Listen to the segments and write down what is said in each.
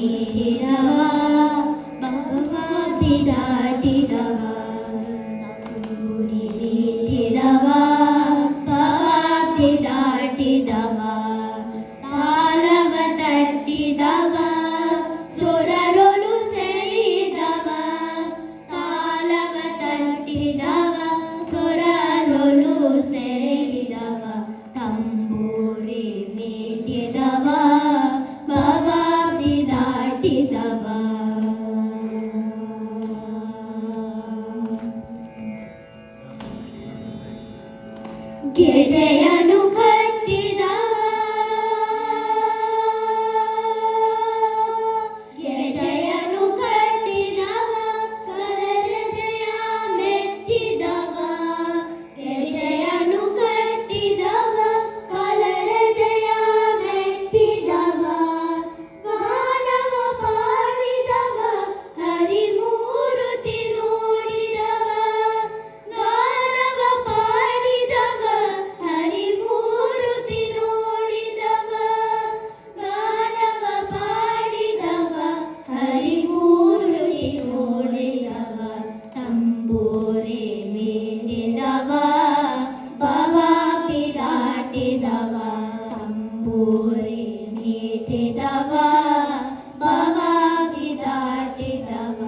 ದಾಟಿದವ ಭಗವತಿ ದಾಟಿದವ ಗುರಿ ಮೀಟಿದವ ಭಗವತಿ ದಾಟಿದವ ತಾಲವ ತಟ್ಟಿದವ ಸುರರೊಲು ಸೇರಿದವ ತಾಲವ ತಟ್ಟಿದವ ಸುರರೊಲು ಸೇರಿದವ ತಂಬೂರಿ ಮೀಟಿದವ ಭವಾಬ್ದಿ ದಾಟಿದವ ಗೆಜೆಯನು ಕಟ್ಟಿದವ ಗೆಜೆಯನು ಕಟ್ಟಿದವ ಕಲರದೆಯ ಮೆಟ್ಟಿದವ ಗೆಜೆಯನು ಕಟ್ಟಿದವ ಕಲರದೆಯ ಮೆಟ್ಟಿದವ ಗಾನವ ಪಾಡಿದವ ಹರಿಮೂರುತಿ ನೋಡಿದವ ಗಾನವ ಪಾಡಿದವ ಹರಿಮೂರುತಿ ನೋಡಿದವ ಗಾನವ ಪಾಡಿದವ ಹರಿಮೂರುತಿ ನೋಡಿದವ ತಂಬೂರಿ ಮೀಟಿದವ ಭವಾಬ್ದಿ ದಾಟಿದವ ತಂಬೂರಿ ಮೀಟಿದವ ಭವಾಬ್ದಿ ದಾಟಿದವ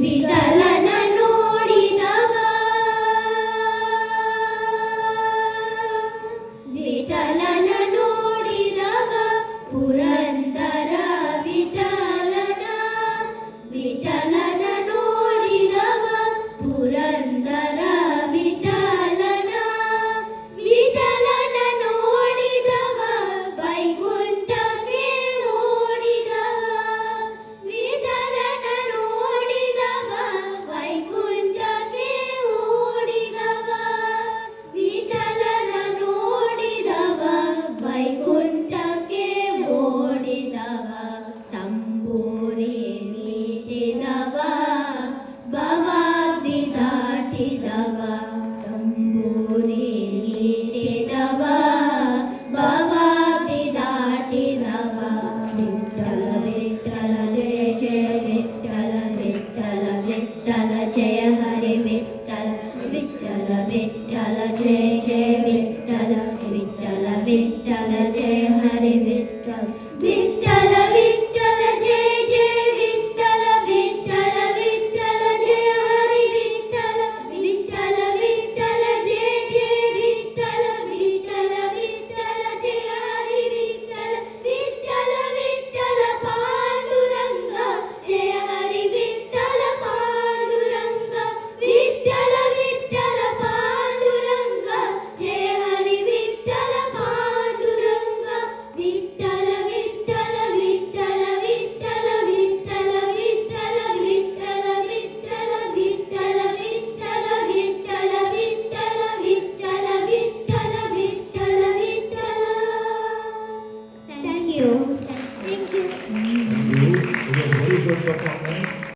ವಿಠಲನ ನೋಡಿದವ ವಿಠಲನ ನೋಡಿದವ ಪುರಂದರ ವಿಠಲನ ವಿಠಲನ ನೋಡಿದವ ಪುರಂದರ ವಿಠಲನ ವಿಠಲನ ನೋಡಿದವ ವೈಕುಂಠಕ್ಕೆ ಓಡಿದವ ವಿಠಲನ ನೋಡಿದವ ವೈಕುಂಠಕ್ಕೆ ಓಡಿದವ ವಿಠಲನ ನೋಡಿದವ ವೈಕುಂಠಕ್ಕೆ ಓಡಿದವ ತಂಬೂರಿ ಮೀಟಿದವ ಭವಾಬ್ದಿ ದಾಟಿದವ ತಂಬೂರಿ ಮೀಟಿದವ ಭವಾಬ್ದಿ ದಾಟಿದವ ವಿಠಲ ವಿಠಲ ಜಯ ಜಯ ವಿಠಲ ವಿಠಲ ವಿಠಲ ಜಯ ಹರಿ ವಿಠಲ ವಿಠಲ ವಿಠಲ ಜಯ ಜಯ ವಿಠಲ ವಿಠಲ ವಿಠಲ ಜಯ ಹರಿ ವಿಠಲ ವಿಠಲ ವಿಠಲ ಜಯ ಜಯ ವಿಠಲ ವಿಠಲ ವಿಠಲ ಜಯ ಹರಿ ವಿಠಲ ವಿಠಲ ವಿಠಲ ಜಯ ಜಯ ವಿಠಲ ವಿಠಲ ವಿಠಲ ಜಯ ಹರಿ ವಿಠಲ ವಿಠಲ ವಿಠಲ ಪಾಂಡುರಂಗ ಜಯ ಹರಿ ವಿಠಲ ಪಾಂಡುರಂಗ ವಿಠಲ ವಿಠಲ ಪಾಂಡುರಂಗ ಜಯ ಹರಿ ವಿಠಲ ಪಾಂಡುರಂಗ ವಿಠಲ